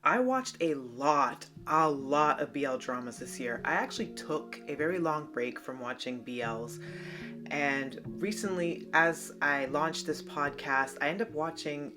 I watched a lot of BL dramas this year. I actually took a very long break from watching BLs. And recently, as I launched this podcast, I ended up watching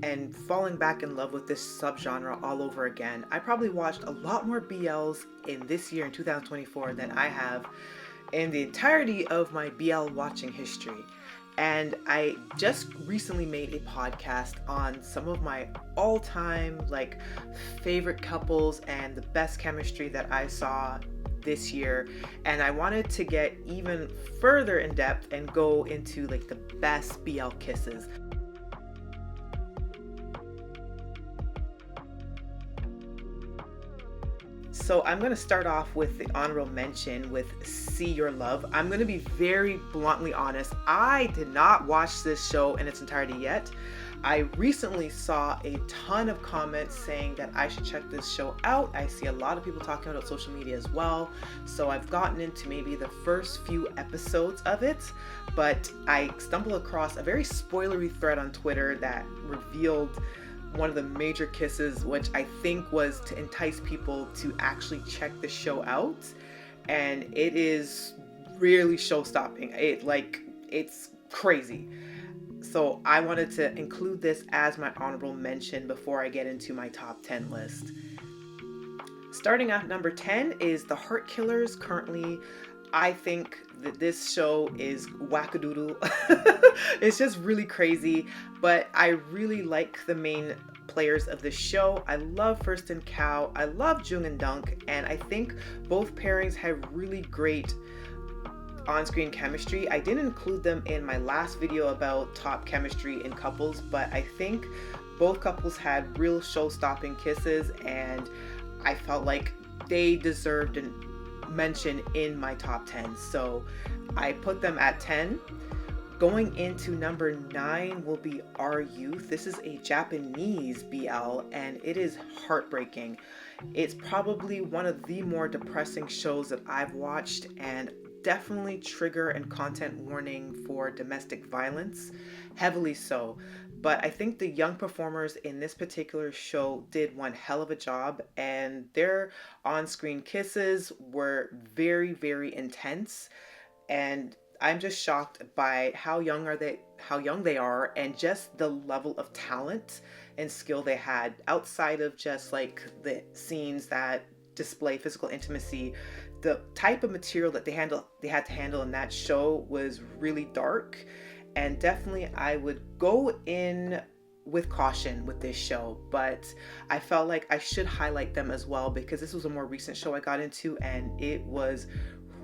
and falling back in love with this subgenre all over again. I probably watched a lot more BLs in this year in 2024 than I have in the entirety of my BL watching history. And I just recently made a podcast on some of my all-time favorite couples and the best chemistry that I saw this year, and I wanted to get even further in depth and go into the best BL kisses. So I'm going to start off with the honorable mention with See Your Love. I'm going to be very bluntly honest. I did not watch this show in its entirety yet. I recently saw a ton of comments saying that I should check this show out. I see a lot of people talking about social media as well. So I've gotten into maybe the first few episodes of it, but I stumbled across a very spoilery thread on Twitter that revealed one of the major kisses, which I think was to entice people to actually check the show out. And it is really show-stopping. It's crazy. So I wanted to include this as my honorable mention before I get into my top 10 list. Starting at number 10 is The Heart Killers. Currently, I think that this show is wackadoodle. It's just really crazy, but I really like the main players of the show. I love First Cow, I love Jung and Dunk, and I think both pairings have really great on-screen chemistry. I didn't include them in my last video about top chemistry in couples, but I think both couples had real show-stopping kisses, and I felt like they deserved a mention in my top 10. So I put them at 10. Going into number 9 will be Our Youth. This is a Japanese BL, and it is heartbreaking. It's probably one of the more depressing shows that I've watched, and definitely trigger and content warning for domestic violence, heavily so. But I think the young performers in this particular show did one hell of a job, and their on-screen kisses were very, very intense. And I'm just shocked by how young they are, and just the level of talent and skill they had outside of just the scenes that display physical intimacy. The type of material that they had to handle in that show was really dark, and definitely I would go in with caution with this show, but I felt like I should highlight them as well because this was a more recent show I got into, and it was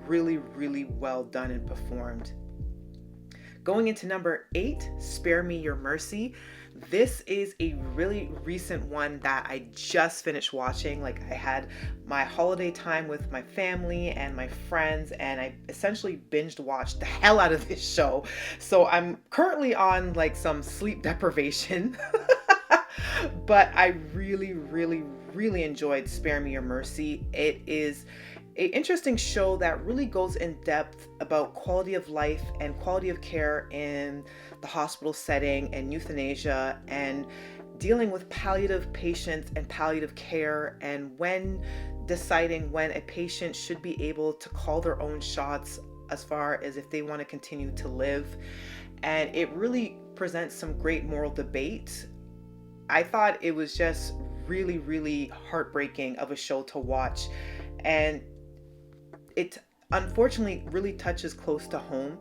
really, really well done and performed. Going into number 8, Spare Me Your Mercy. This is a really recent one that I just finished watching. I had my holiday time with my family and my friends, and I essentially binged watched the hell out of this show. So I'm currently on some sleep deprivation. But I really, really, really enjoyed Spare Me Your Mercy. It is an interesting show that really goes in depth about quality of life and quality of care in the hospital setting and euthanasia, and dealing with palliative patients and palliative care, and when deciding when a patient should be able to call their own shots as far as if they want to continue to live. And it really presents some great moral debate. I thought it was just really, really heartbreaking of a show to watch. And it unfortunately really touches close to home.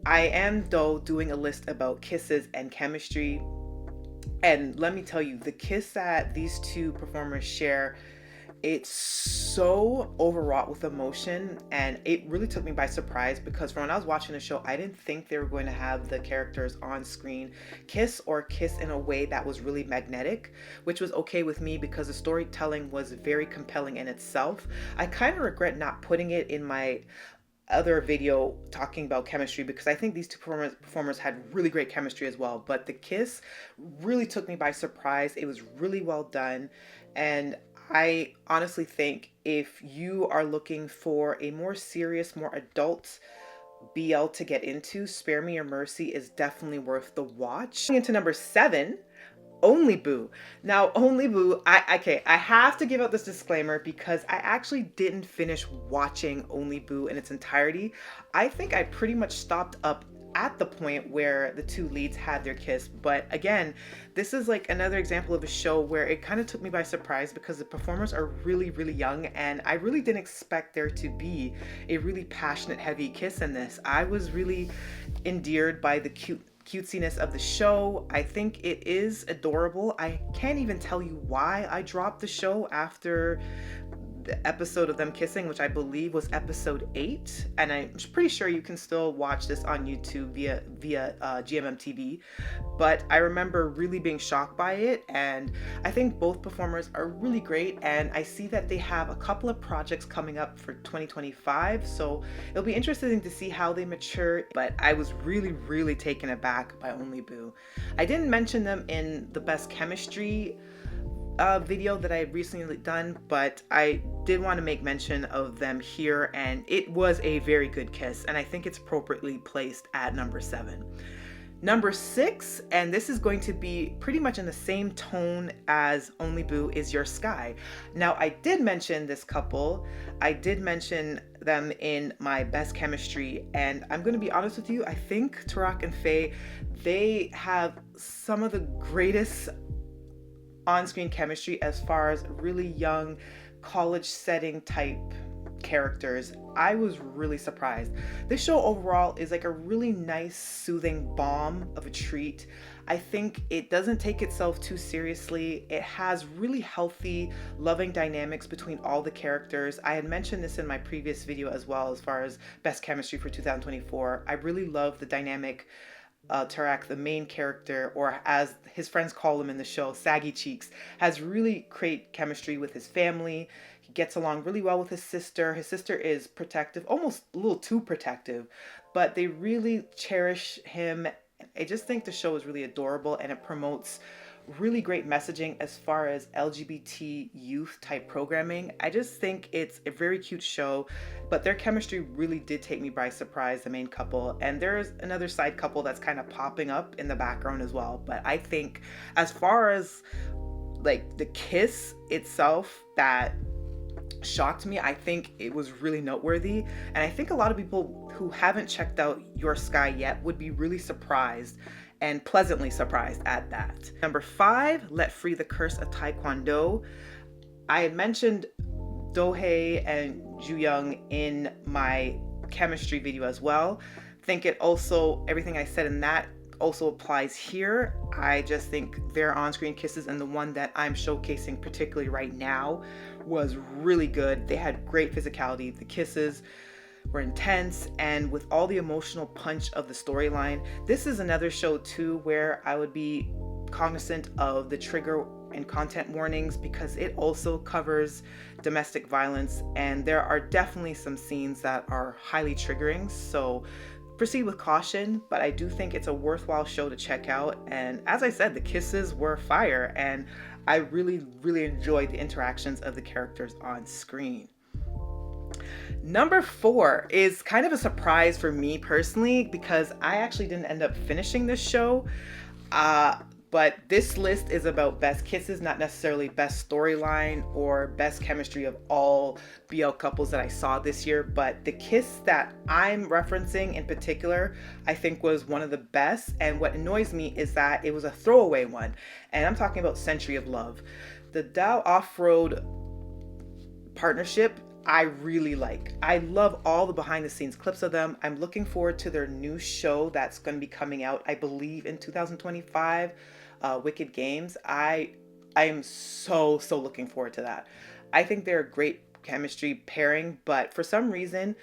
I am, though, doing a list about kisses and chemistry. And let me tell you, the kiss that these two performers share, it's so overwrought with emotion, and it really took me by surprise because when I was watching the show, I didn't think they were going to have the characters on screen kiss in a way that was really magnetic, which was okay with me because the storytelling was very compelling in itself. I kind of regret not putting it in my other video talking about chemistry because I think these two performers had really great chemistry as well, but the kiss really took me by surprise. It was really well done, and I honestly think if you are looking for a more serious, more adult BL to get into, Spare Me Your Mercy is definitely worth the watch. Into number 7, Only Boo. Now, Only Boo, I have to give out this disclaimer because I actually didn't finish watching Only Boo in its entirety. I think I pretty much stopped up at the point where the two leads had their kiss. But again, this is like another example of a show where it kind of took me by surprise because the performers are really, really young, and I really didn't expect there to be a really passionate, heavy kiss in this. I was really endeared by the cutesiness of the show. I think it is adorable. I can't even tell you why I dropped the show after the episode of them kissing, which I believe was episode 8, and I'm pretty sure you can still watch this on YouTube via GMM TV. But I remember really being shocked by it, and I think both performers are really great, and I see that they have a couple of projects coming up for 2025, so it'll be interesting to see how they mature. But I was really, really taken aback by Only Boo. I didn't mention them in the best chemistry video that I had recently done, but I did want to make mention of them here, and it was a very good kiss, and I think it's appropriately placed at number 7. Number 6, and this is going to be pretty much in the same tone as Only Boo, is Your Sky. Now, I did mention this couple. I did mention them in my best chemistry, and I'm going to be honest with you, I think Tarak and Faye, they have some of the greatest on-screen chemistry as far as really young college setting type characters. I was really surprised. This show overall is like a really nice, soothing balm of a treat. I think it doesn't take itself too seriously. It has really healthy, loving dynamics between all the characters. I had mentioned this in my previous video as well, as far as best chemistry for 2024. I really love the dynamic. Tarak, the main character, or as his friends call him in the show, Saggy Cheeks, has really great chemistry with his family. He gets along really well with his sister. His sister is protective, almost a little too protective, but they really cherish him. I just think the show is really adorable, and it promotes really great messaging as far as LGBT youth type programming. I just think it's a very cute show, but their chemistry really did take me by surprise, the main couple. And there's another side couple that's kind of popping up in the background as well. But I think as far as like the kiss itself that shocked me, I think it was really noteworthy. And I think a lot of people who haven't checked out Your Sky yet would be really surprised, and pleasantly surprised at that. Number 5, Let Free the Curse of Taekwondo. I had mentioned Do-hae and Ju-young in my chemistry video as well. Think it also, everything I said in that also applies here. I just think their on-screen kisses, and the one that I'm showcasing particularly right now, was really good. They had great physicality. The kisses were intense, and with all the emotional punch of the storyline. This is another show too where I would be cognizant of the trigger and content warnings, because it also covers domestic violence, and there are definitely some scenes that are highly triggering, so proceed with caution. But I do think it's a worthwhile show to check out, and as I said, the kisses were fire, and I really, really enjoyed the interactions of the characters on screen. Number 4 is kind of a surprise for me personally, because I actually didn't end up finishing this show. But this list is about best kisses, not necessarily best storyline or best chemistry of all BL couples that I saw this year. But the kiss that I'm referencing in particular, I think was one of the best. And what annoys me is that it was a throwaway one. And I'm talking about Century of Love. The Dow Off-Road partnership, I really like. I love all the behind the scenes clips of them. I'm looking forward to their new show that's going to be coming out, I believe, in 2025, Wicked Games. I am so looking forward to that. I think they're a great chemistry pairing, but for some reason,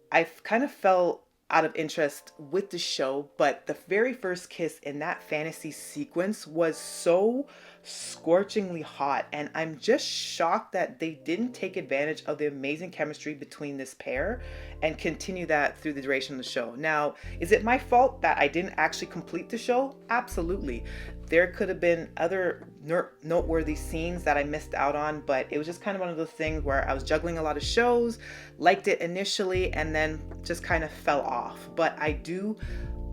I've kind of fell out of interest with the show. But the very first kiss in that fantasy sequence was so scorchingly hot, and I'm just shocked that they didn't take advantage of the amazing chemistry between this pair and continue that through the duration of the show. Now, is it my fault that I didn't actually complete the show? Absolutely. There could have been other noteworthy scenes that I missed out on, but it was just kind of one of those things where I was juggling a lot of shows, liked it initially, and then just kind of fell off. But I do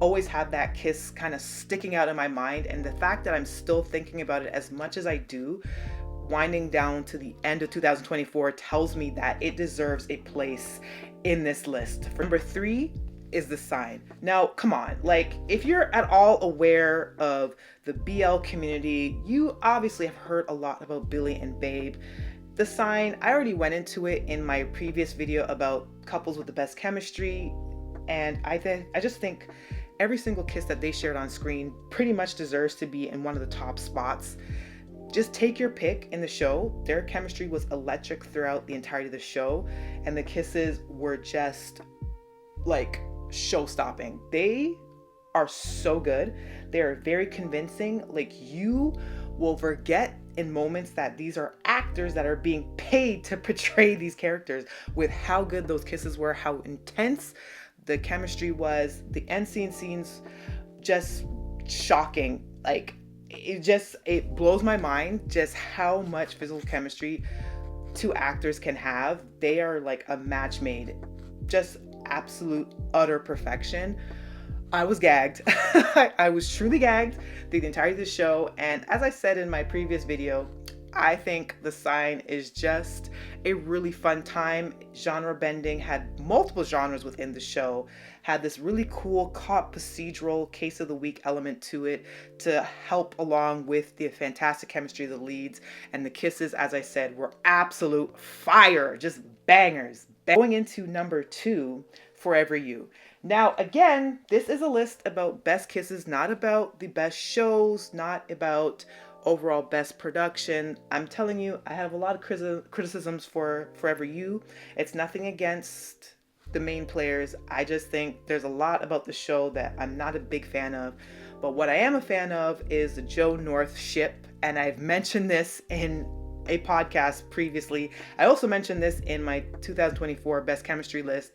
always had that kiss kind of sticking out in my mind. And the fact that I'm still thinking about it as much as I do, winding down to the end of 2024, tells me that it deserves a place in this list. For number 3 is The Sign. Now, come on, like, if you're at all aware of the BL community, you obviously have heard a lot about Billy and Babe. The Sign, I already went into it in my previous video about couples with the best chemistry, and I just think every single kiss that they shared on screen pretty much deserves to be in one of the top spots. Just take your pick in the show. Their chemistry was electric throughout the entirety of the show, and the kisses were just like show-stopping. They are so good. They are very convincing. Like, you will forget in moments that these are actors that are being paid to portray these characters, with how good those kisses were, how intense the chemistry was. The end scenes just shocking. Like, it blows my mind just how much physical chemistry two actors can have. They are like a match made. Just absolute utter perfection. I was gagged. I was truly gagged through the entirety of the show. And as I said in my previous video, I think The Sign is just a really fun time. Genre bending, had multiple genres within the show, had this really cool cop procedural case of the week element to it to help along with the fantastic chemistry of the leads. And the kisses, as I said, were absolute fire, just bangers. Going into number 2, Forever You. Now, again, this is a list about best kisses, not about the best shows, not about overall best production. I'm telling you, I have a lot of criticisms for Forever You. It's nothing against the main players. I just think there's a lot about the show that I'm not a big fan of. But what I am a fan of is the Joe North ship, and I've mentioned this in a podcast previously. I also mentioned this in my 2024 best chemistry list.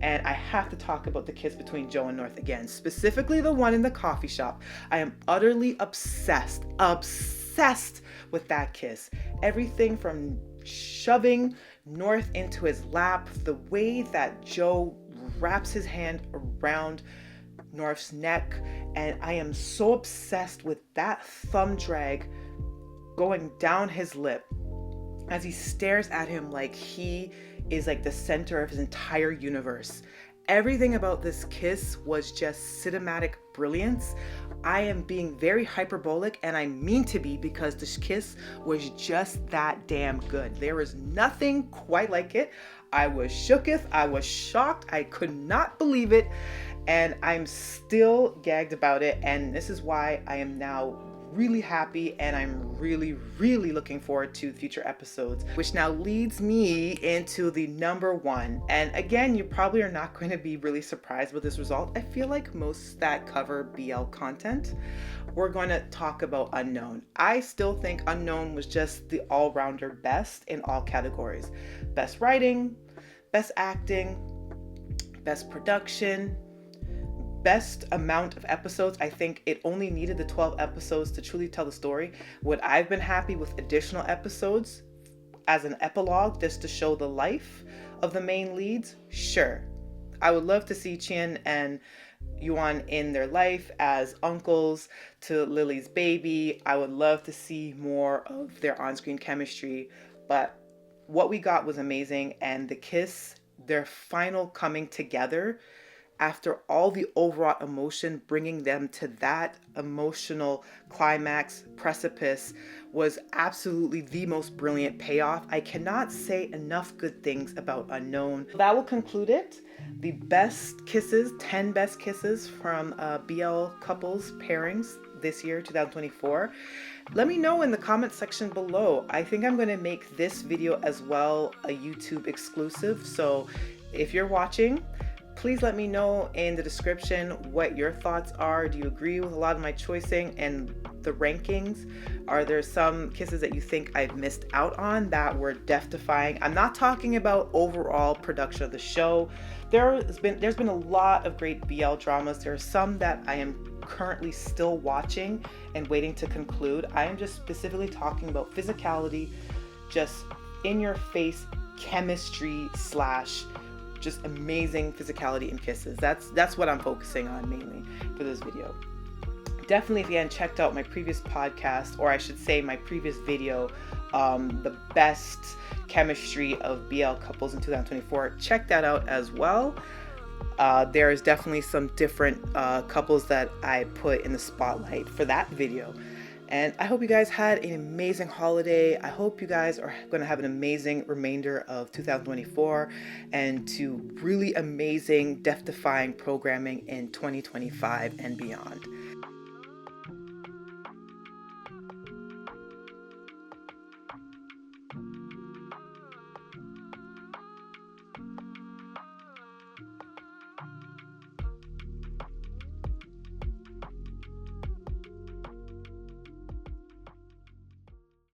And I have to talk about the kiss between Joe and North again, specifically the one in the coffee shop. I am utterly obsessed with that kiss. Everything from shoving North into his lap, the way that Joe wraps his hand around North's neck, and I am so obsessed with that thumb drag going down his lip as he stares at him like he is like the center of his entire universe. Everything about this kiss was just cinematic brilliance. I am being very hyperbolic, and I mean to be, because this kiss was just that damn good. There was nothing quite like it. I was shooketh, I was shocked, I could not believe it, and I'm still gagged about it. And this is why I am now really happy, and I'm really looking forward to future episodes, which now leads me into the number 1. And again, you probably are not going to be really surprised with this result. I feel like most that cover BL content, we're going to talk about Unknown. I still think Unknown was just the all-rounder best in all categories. Best writing, best acting, best production, best amount of episodes. I think it only needed the 12 episodes to truly tell the story. Would I have been happy with additional episodes as an epilogue just to show the life of the main leads? Sure. I would love to see Chin and Yuan in their life as uncles to Lily's baby. I would love to see more of their on-screen chemistry, but what we got was amazing. And the kiss, their final coming together after all the overwrought emotion, bringing them to that emotional climax precipice, was absolutely the most brilliant payoff. I cannot say enough good things about Unknown. That will conclude it. The best kisses, 10 best kisses from BL couples pairings this year, 2024. Let me know in the comment section below. I think I'm going to make this video as well a YouTube exclusive. So if you're watching, please let me know in the description what your thoughts are. Do you agree with a lot of my choicing and the rankings? Are there some kisses that you think I've missed out on that were death-defying? I'm not talking about overall production of the show. There's been a lot of great BL dramas. There are some that I am currently still watching and waiting to conclude. I am just specifically talking about physicality, just in your face chemistry / just amazing physicality and kisses. That's what I'm focusing on mainly for this video. Definitely, if you hadn't checked out my previous podcast, or I should say my previous video, the best chemistry of BL couples in 2024, check that out as well. There is definitely some different couples that I put in the spotlight for that video. And I hope you guys had an amazing holiday. I hope you guys are going to have an amazing remainder of 2024 and to really amazing, death-defying programming in 2025 and beyond.